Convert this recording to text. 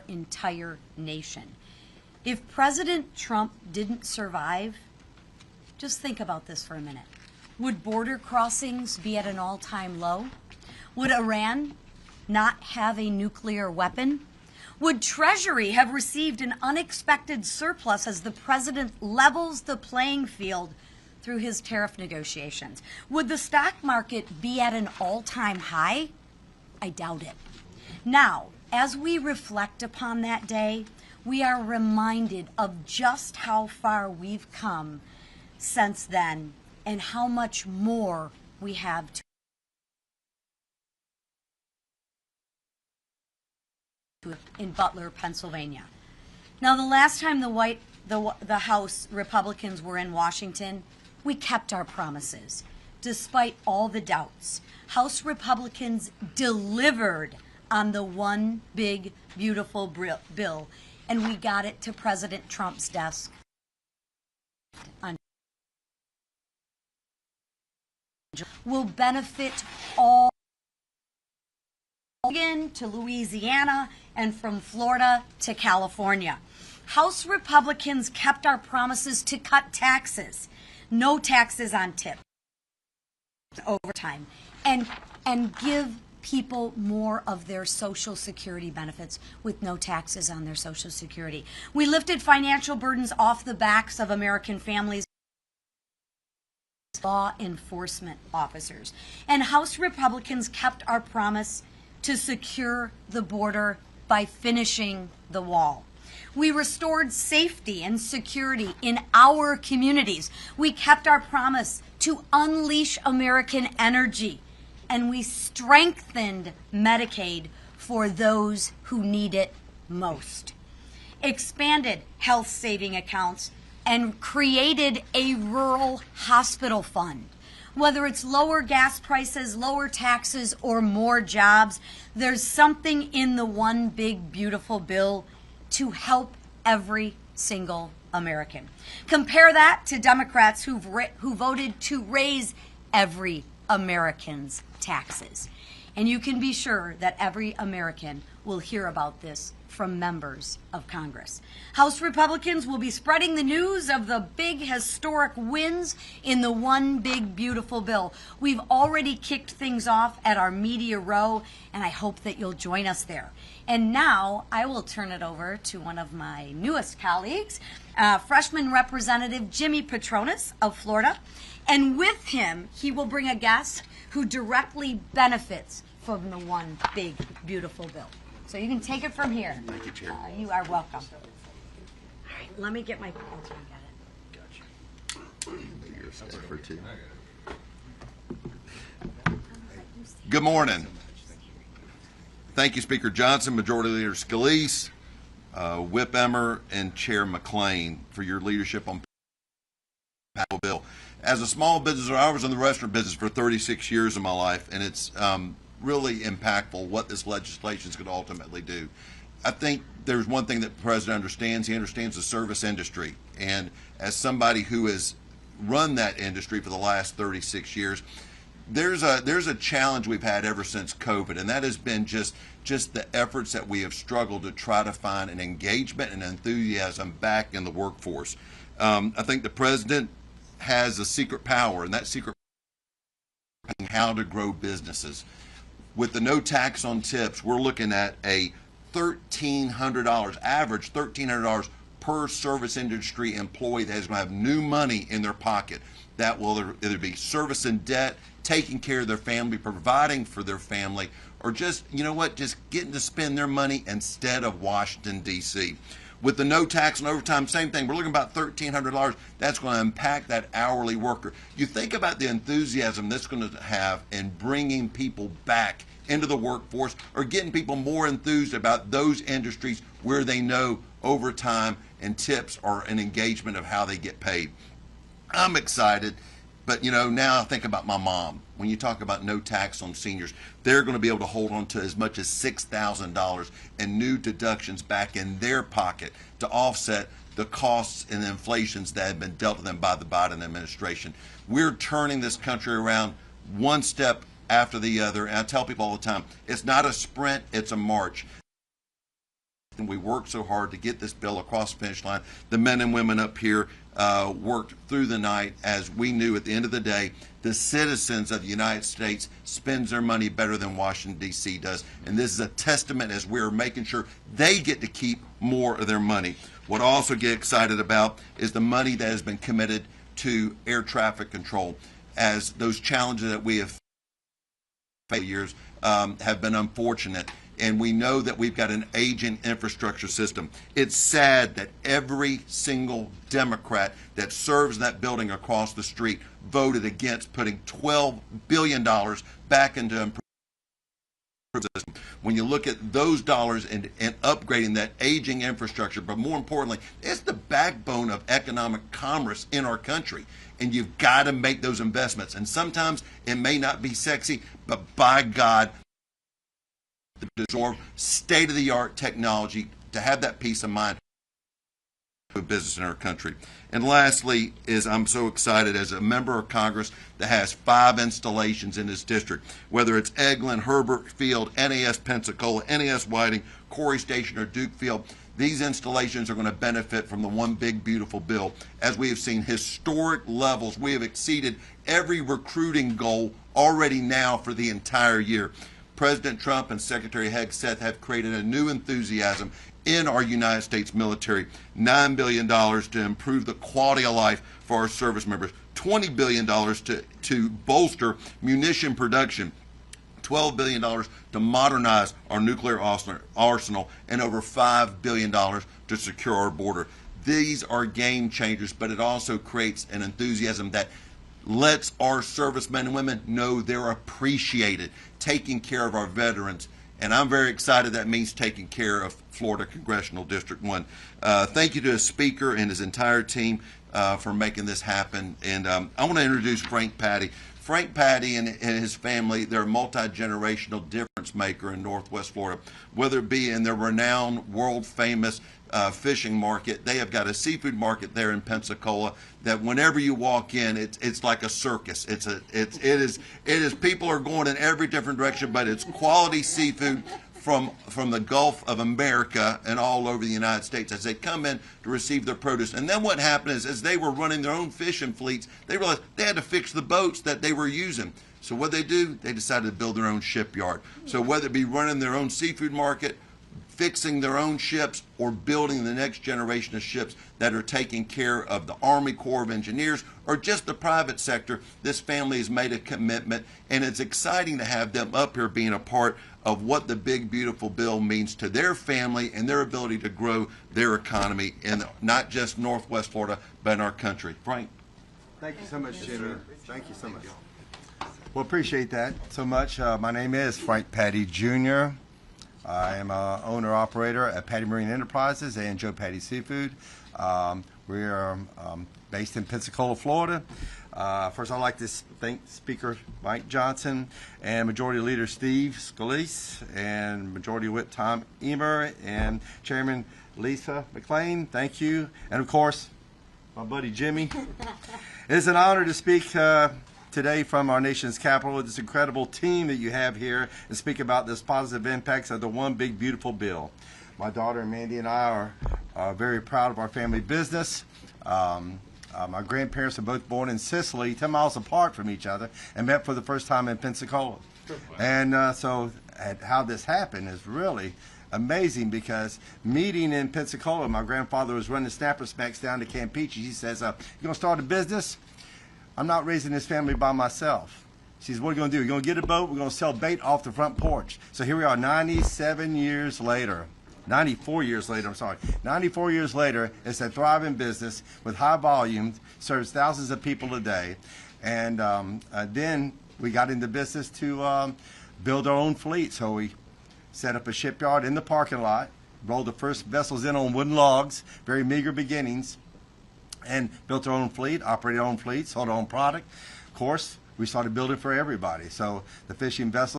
entire nation. If President Trump didn't survive, just think about this for a minute. Would border crossings be at an all-time low? Would Iran not have a nuclear weapon? Would Treasury have received an unexpected surplus as the president levels the playing field through his tariff negotiations? Would the stock market be at an all-time high? I doubt it. Now, as we reflect upon that day, we are reminded of just how far we've come since then and how much more we have to in Butler, Pennsylvania. Now, the last time the House Republicans were in Washington, we kept our promises. Despite all the doubts, House Republicans delivered on the one big, beautiful bill, and we got it to President Trump's desk will benefit all to Louisiana and from Florida to California. House Republicans kept our promises to cut taxes, no taxes on tips, overtime, and give people more of their Social Security benefits with no taxes on their Social Security. We lifted financial burdens off the backs of American families, law enforcement officers. And House Republicans kept our promise to secure the border by finishing the wall. We restored safety and security in our communities. We kept our promise to unleash American energy, and we strengthened Medicaid for those who need it most, expanded health saving accounts, and created a rural hospital fund. Whether it's lower gas prices, lower taxes, or more jobs, there's something in the one big, beautiful bill to help every single American. Compare that to Democrats who voted to raise every American's taxes. And you can be sure that every American will hear about this from members of Congress. House Republicans will be spreading the news of the big historic wins in the one big beautiful bill. We've already kicked things off at our media row, and I hope that you'll join us there. And now I will turn it over to one of my newest colleagues, freshman Representative Jimmy Patronis of Florida. And with him, he will bring a guest who directly benefits from the one big beautiful bill. So you can take it from here. Thank you, Chair. You are welcome. All right, let me get my points. Good morning. Thank you, Speaker Johnson, Majority Leader Scalise, Whip Emmer, and Chair McClain for your leadership on the bill. As a small business owner, I was in the restaurant business for 36 years of my life, and it's really impactful what this legislation is going to ultimately do. I think there's one thing that the President understands. He understands the service industry. And as somebody who has run that industry for the last 36 years, there's a challenge we've had ever since COVID, and that has been just the efforts that we have struggled to try to find an engagement and enthusiasm back in the workforce. I think the President has a secret power, and that secret power is how to grow businesses. With the no tax on tips, we're looking at a $1,300, average $1,300 per service industry employee that is going to have new money in their pocket. That will either be servicing debt, taking care of their family, providing for their family, or just, you know what, just getting to spend their money instead of Washington, D.C. With the no tax and overtime, same thing. We're looking about $1,300. That's going to impact that hourly worker. You think about the enthusiasm that's going to have in bringing people back into the workforce or getting people more enthused about those industries where they know overtime and tips are an engagement of how they get paid. I'm excited. But, you know, now I think about my mom. When you talk about no tax on seniors, they're going to be able to hold on to as much as $6,000 in new deductions back in their pocket to offset the costs and the inflations that have been dealt to them by the Biden administration. We're turning this country around one step after the other. And I tell people all the time, it's not a sprint, it's a march. We worked so hard to get this bill across the finish line. The men and women up here worked through the night, as we knew at the end of the day, the citizens of the United States spends their money better than Washington, D.C. does. And this is a testament as we're making sure they get to keep more of their money. What I also get excited about is the money that has been committed to air traffic control, as those challenges that we have faced for years have been unfortunate. And we know that we've got an aging infrastructure system. It's sad that every single Democrat that serves in that building across the street voted against putting $12 billion back into improving the system. When you look at those dollars and upgrading that aging infrastructure, but more importantly, it's the backbone of economic commerce in our country. And you've got to make those investments. And sometimes it may not be sexy, but by God, to absorb state-of-the-art technology, to have that peace of mind of business in our country. And lastly is I'm so excited as a member of Congress that has 5 installations in this district, whether it's Eglin, Herbert Field, NAS Pensacola, NAS Whiting, Corey Station, or Duke Field. These installations are going to benefit from the One Big Beautiful Bill. As we have seen historic levels, we have exceeded every recruiting goal already now for the entire year. President Trump and Secretary Hegseth have created a new enthusiasm in our United States military. $9 billion to improve the quality of life for our service members. $20 billion to bolster munition production. $12 billion to modernize our nuclear arsenal, and over $5 billion to secure our border. These are game changers, but it also creates an enthusiasm that lets our servicemen and women know they're appreciated, taking care of our veterans. And I'm very excited that means taking care of Florida Congressional District 1. Thank you to the Speaker and his entire team for making this happen. And I want to introduce Frank Patty. Frank Patty and his family, they're a multi-generational difference maker in Northwest Florida. Whether it be in their renowned, world-famous fishing market, they have got a seafood market there in Pensacola that whenever you walk in, it's like a circus. It is people are going in every different direction, but it's quality seafood from the Gulf of America and all over the United States as they come in to receive their produce. And then what happened is, as they were running their own fishing fleets, they realized they had to fix the boats that they were using. So what they do, they decided to build their own shipyard. So whether it be running their own seafood market, fixing their own ships, or building the next generation of ships that are taking care of the Army Corps of Engineers or just the private sector, this family has made a commitment, and it's exciting to have them up here being a part of what the Big Beautiful Bill means to their family and their ability to grow their economy in not just Northwest Florida, but in our country. Frank. Thank you so much, Senator. Thank you so much. Well, appreciate that so much. My name is Frank Patty Jr. I am an owner-operator at Patty Marine Enterprises and Joe Patty Seafood. We are based in Pensacola, Florida. First, I'd like to thank Speaker Mike Johnson and Majority Leader Steve Scalise and Majority Whip Tom Emmer and Chairman Lisa McClain. Thank you. And, of course, my buddy Jimmy. It is an honor to speak today from our nation's capital with this incredible team that you have here and speak about this positive impacts of the One Big Beautiful Bill. My daughter Mandy and I are very proud of our family business. My grandparents are both born in Sicily, 10 miles apart from each other, and met for the first time in Pensacola. And so how this happened is really amazing, because meeting in Pensacola, my grandfather was running snapper smacks down to Campeche. He says, you going to start a business? I'm not raising this family by myself. She says, what are you going to do? You're going to get a boat? We're going to sell bait off the front porch. So here we are 97 years later. 94 years later, I'm sorry. 94 years later, it's a thriving business with high volume, serves thousands of people a day. And then we got into business to build our own fleet. So we set up a shipyard in the parking lot, rolled the first vessels in on wooden logs, very meager beginnings, and built our own fleet, operated our own fleet, sold our own product. Of course, we started building for everybody. So the fishing vessels